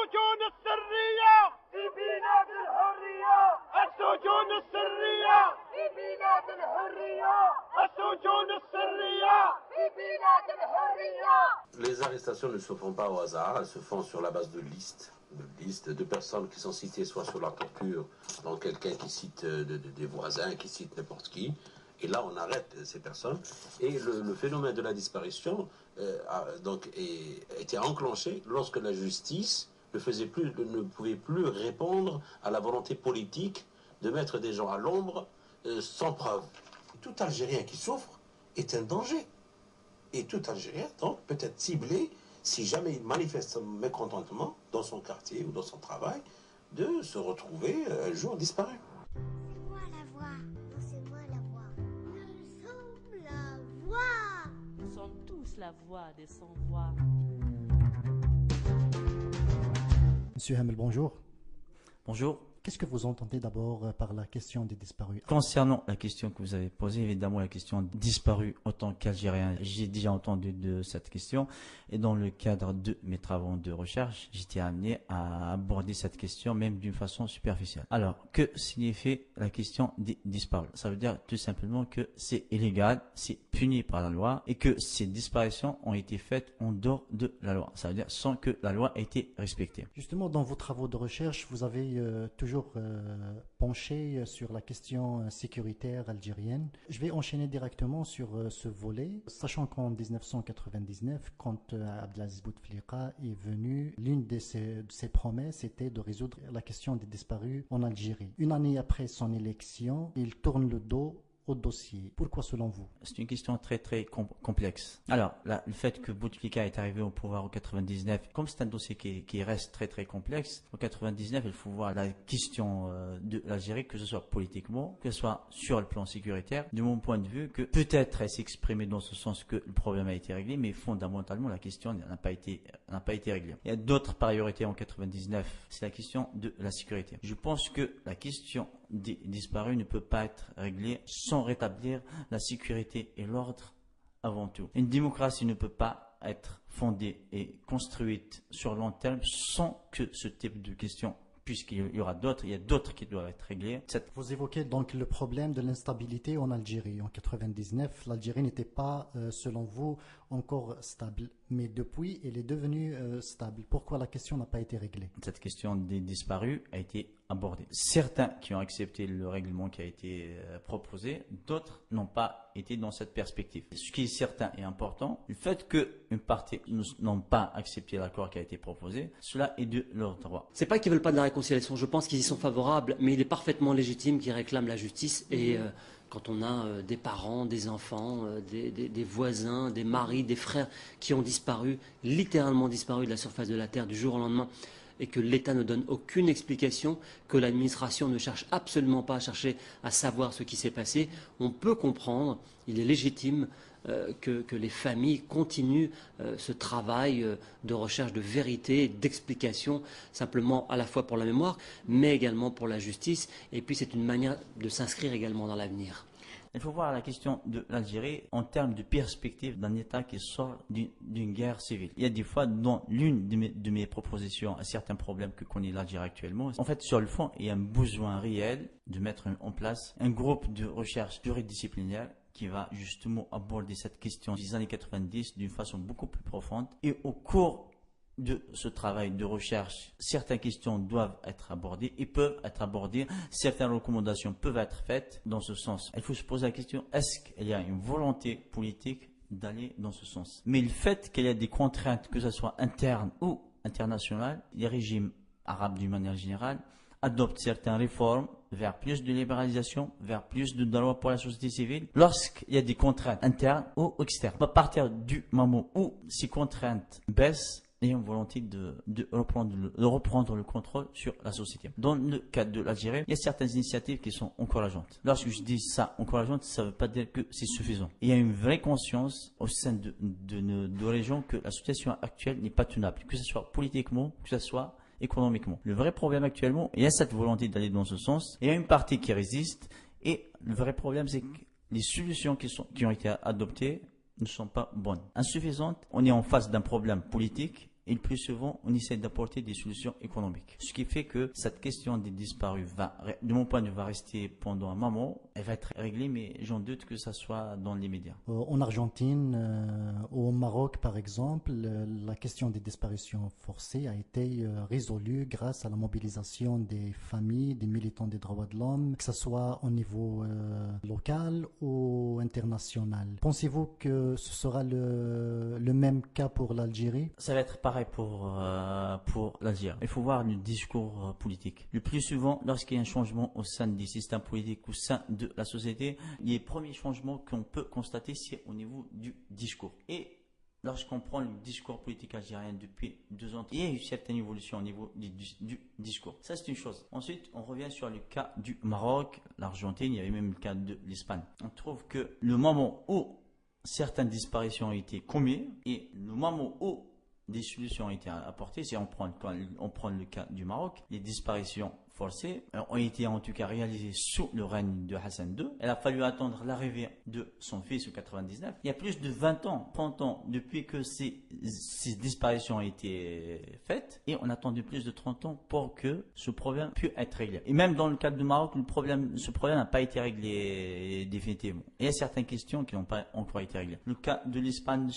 السجون السرية في بلاد الحرية السجون السرية في بلاد الحرية السجون السرية في بلاد الحرية. Les arrestations ne se font pas au hasard, elles se font sur la base de listes de personnes qui sont citées soit sur la torture, donc quelqu'un qui cite des voisins, qui cite n'importe qui, et là on arrête ces personnes. Et le phénomène de la disparition était enclenché lorsque la justice ne pouvait plus répondre à la volonté politique de mettre des gens à l'ombre sans preuve. Tout Algérien qui souffre est un danger. Et tout Algérien, donc, peut être ciblé, si jamais il manifeste son mécontentement dans son quartier ou dans son travail, de se retrouver un jour disparu. C'est moi la voix. Non, c'est moi la voix. Nous sommes la voix. Nous sommes tous la voix des sans-voix. Monsieur Hamel, bonjour. Bonjour. Qu'est-ce que vous entendez d'abord par la question des disparus? Concernant la question que vous avez posée, évidemment la question disparue en tant qu'Algérien, j'ai déjà entendu de cette question et dans le cadre de mes travaux de recherche, j'étais amené à aborder cette question même d'une façon superficielle. Alors, que signifie la question des disparus? Ça veut dire tout simplement que c'est illégal, c'est puni par la loi et que ces disparitions ont été faites en dehors de la loi. Ça veut dire sans que la loi ait été respectée. Justement, dans vos travaux de recherche, vous avez toujours penché sur la question sécuritaire algérienne. Je vais enchaîner directement sur ce volet, sachant qu'en 1999, quand Abdelaziz Bouteflika est venu, l'une de ses promesses était de résoudre la question des disparus en Algérie. Une année après son élection, il tourne le dos au dossier. Pourquoi selon vous? C'est une question très complexe. Alors, là, le fait que Bouteflika est arrivé au pouvoir en 99, comme c'est un dossier qui reste très complexe, en 99, il faut voir la question de l'Algérie, que ce soit politiquement, que ce soit sur le plan sécuritaire, de mon point de vue, que peut-être elle s'exprimer dans ce sens que le problème a été réglé, mais fondamentalement, la question n'a pas été réglée. Il y a d'autres priorités en 99, c'est la question de la sécurité. Je pense que la question des disparus ne peut pas être réglée sans rétablir la sécurité et l'ordre avant tout. Une démocratie ne peut pas être fondée et construite sur long terme sans que ce type de questions, puisqu'il y aura d'autres, il y a d'autres qui doivent être réglées. Vous évoquez donc le problème de l'instabilité en Algérie. En 99, l'Algérie n'était pas, selon vous, encore stable. Mais depuis, elle est devenue stable. Pourquoi la question n'a pas été réglée? Cette question des disparus a été abordée. Certains qui ont accepté le règlement qui a été proposé, d'autres n'ont pas été dans cette perspective. Ce qui est certain et important, le fait qu'une partie n'ont pas accepté l'accord qui a été proposé, cela est de leur droit. C'est pas qu'ils veulent pas de la réconciliation, je pense qu'ils y sont favorables, mais il est parfaitement légitime qu'ils réclament la justice et quand on a des parents, des enfants, des voisins, des maris, des frères qui ont disparu, littéralement disparu de la surface de la terre du jour au lendemain, et que l'État ne donne aucune explication, que l'administration ne cherche absolument pas à savoir ce qui s'est passé, on peut comprendre, il est légitime que les familles continuent ce travail de recherche de vérité et d'explication, simplement à la fois pour la mémoire, mais également pour la justice. Et puis c'est une manière de s'inscrire également dans l'avenir. Il faut voir la question de l'Algérie en termes de perspective d'un État qui sort d'une guerre civile. Il y a des fois, dans l'une de mes propositions à certains problèmes que connaît l'Algérie actuellement, en fait, sur le fond, il y a un besoin réel de mettre en place un groupe de recherche pluridisciplinaire qui va justement aborder cette question des années 90 d'une façon beaucoup plus profonde. Et au cours de ce travail de recherche, certaines questions doivent être abordées et peuvent être abordées. Certaines recommandations peuvent être faites dans ce sens. Il faut se poser la question, est-ce qu'il y a une volonté politique d'aller dans ce sens? Mais le fait qu'il y ait des contraintes, que ce soit internes ou internationales, les régimes arabes d'une manière générale adoptent certaines réformes vers plus de libéralisation, vers plus de droits pour la société civile, lorsqu'il y a des contraintes internes ou externes. À partir du moment où ces contraintes baissent, et une volonté de reprendre le contrôle sur la société. Dans le cadre de l'Algérie, il y a certaines initiatives qui sont encourageantes. Lorsque je dis ça, encourageante, ça ne veut pas dire que c'est suffisant. Il y a une vraie conscience au sein de nos régions que la situation actuelle n'est pas tenable, que ce soit politiquement, que ce soit économiquement. Le vrai problème actuellement, il y a cette volonté d'aller dans ce sens, il y a une partie qui résiste, et le vrai problème, c'est que les solutions qui ont été adoptées ne sont pas bonnes, insuffisantes. On est en face d'un problème politique et le plus souvent, on essaie d'apporter des solutions économiques. Ce qui fait que cette question des disparus de mon point de vue, va rester pendant un moment. Elle va être réglée, mais j'en doute que ça soit dans les médias. En Argentine, au Maroc par exemple, la question des disparitions forcées a été résolue grâce à la mobilisation des familles, des militants des droits de l'homme, que ce soit au niveau local ou international. Pensez-vous que ce sera le même cas pour l'Algérie? Ça va être pareil pour l'Algérie. Il faut voir le discours politique. Le plus souvent, lorsqu'il y a un changement au sein des systèmes politiques, au sein de la société, les premiers changements qu'on peut constater, c'est au niveau du discours. Et lorsqu'on prend le discours politique algérien depuis 2 ans, il y a une certaine évolution au niveau du discours. Ça, c'est une chose. Ensuite, on revient sur le cas du Maroc, l'Argentine, il y avait même le cas de l'Espagne. On trouve que le moment où certaines disparitions ont été commises et le moment où des solutions ont été apportées, si on prend le cas du Maroc, les disparitions forcées ont été en tout cas réalisées sous le règne de Hassan II. Il a fallu attendre l'arrivée de son fils en 99. Il y a plus de 20 ans, 30 ans depuis que ces disparitions ont été faites et on a attendu plus de 30 ans pour que ce problème puisse être réglé. Et même dans le cas du Maroc, ce problème n'a pas été réglé définitivement. Il y a certaines questions qui n'ont pas encore été réglées. Le cas de l'Espagne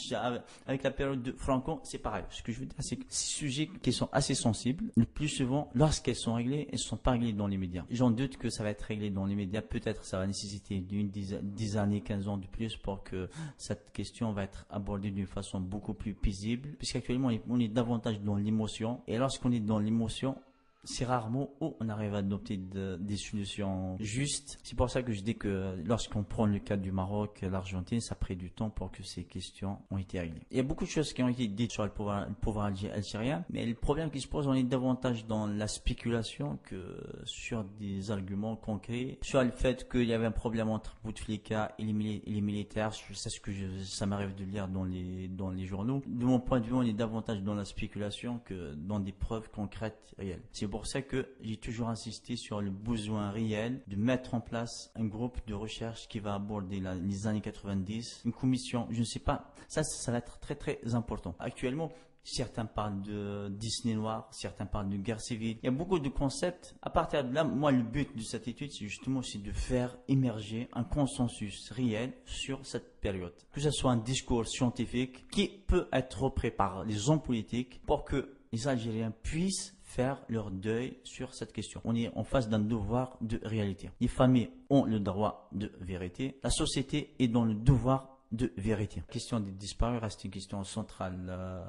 avec la période de Franco, c'est pareil. Ce que je veux dire, c'est que ces sujets qui sont assez sensibles, le plus souvent, lorsqu'elles sont réglées, elles ne sont pas réglées dans les médias. J'en doute que ça va être réglé dans les médias. Peut-être ça va nécessiter 10 années, 15 ans de plus pour que cette question va être abordée d'une façon beaucoup plus paisible. Puisqu'actuellement, on est davantage dans l'émotion. Et lorsqu'on est dans l'émotion, c'est rarement où on arrive à adopter des solutions justes. C'est pour ça que je dis que lorsqu'on prend le cas du Maroc, l'Argentine, ça a pris du temps pour que ces questions ont été réglées. Il y a beaucoup de choses qui ont été dites sur le pouvoir algérien, mais le problème qui se pose, on est davantage dans la spéculation que sur des arguments concrets, sur le fait qu'il y avait un problème entre Bouteflika et les militaires. C'est ce que ça m'arrive de lire dans les journaux. De mon point de vue, on est davantage dans la spéculation que dans des preuves concrètes réelles. C'est pour ça que j'ai toujours insisté sur le besoin réel de mettre en place un groupe de recherche qui va aborder les années 90, une commission, je ne sais pas, ça va être très très important. Actuellement, certains parlent de Disney noir, certains parlent de guerre civile. Il y a beaucoup de concepts. À partir de là, moi, le but de cette étude, c'est justement de faire émerger un consensus réel sur cette période. Que ce soit un discours scientifique qui peut être repris par les hommes politiques pour que les Algériens puissent faire leur deuil sur cette question. On est en face d'un devoir de réalité. Les familles ont le droit de vérité. La société est dans le devoir de vérité. La question des disparus reste une question centrale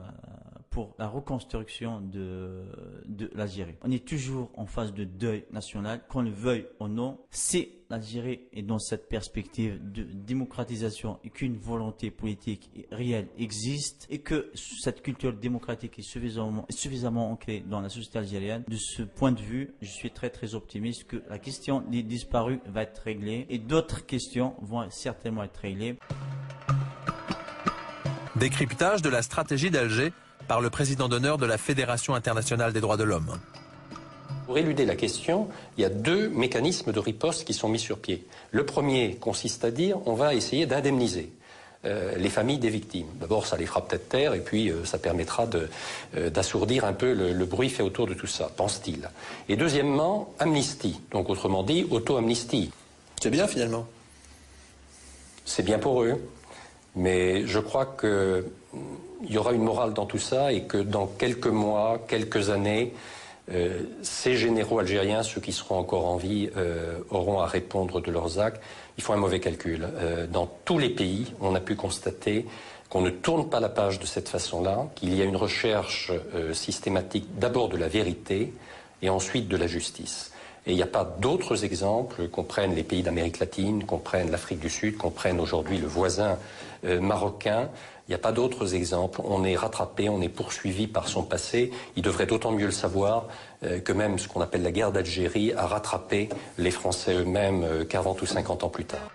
pour la reconstruction de l'Algérie. On est toujours en phase de deuil national, qu'on le veuille ou non. Si l'Algérie est dans cette perspective de démocratisation et qu'une volonté politique réelle existe et que cette culture démocratique est suffisamment ancrée dans la société algérienne, de ce point de vue, je suis très très optimiste que la question des disparus va être réglée et d'autres questions vont certainement être réglées. Décryptage de la stratégie d'Alger par le président d'honneur de la Fédération internationale des droits de l'homme. Pour éluder la question, il y a 2 mécanismes de riposte qui sont mis sur pied. Le premier consiste à dire on va essayer d'indemniser les familles des victimes. D'abord, ça les fera peut-être taire et puis ça permettra d'assourdir un peu le bruit fait autour de tout ça, pense-t-il. Et deuxièmement, amnistie, donc autrement dit, auto-amnistie. C'est bien finalement. C'est bien pour eux. Mais je crois qu'il y aura une morale dans tout ça et que dans quelques mois, quelques années, ces généraux algériens, ceux qui seront encore en vie, auront à répondre de leurs actes. Ils font un mauvais calcul. Dans tous les pays, on a pu constater qu'on ne tourne pas la page de cette façon-là, qu'il y a une recherche systématique d'abord de la vérité et ensuite de la justice. Et il n'y a pas d'autres exemples, qu'on prenne les pays d'Amérique latine, qu'on prenne l'Afrique du Sud, qu'on prenne aujourd'hui le voisin marocain. Il n'y a pas d'autres exemples. On est rattrapé, on est poursuivi par son passé. Il devrait d'autant mieux le savoir que même ce qu'on appelle la guerre d'Algérie a rattrapé les Français eux-mêmes 40 ou 50 ans plus tard.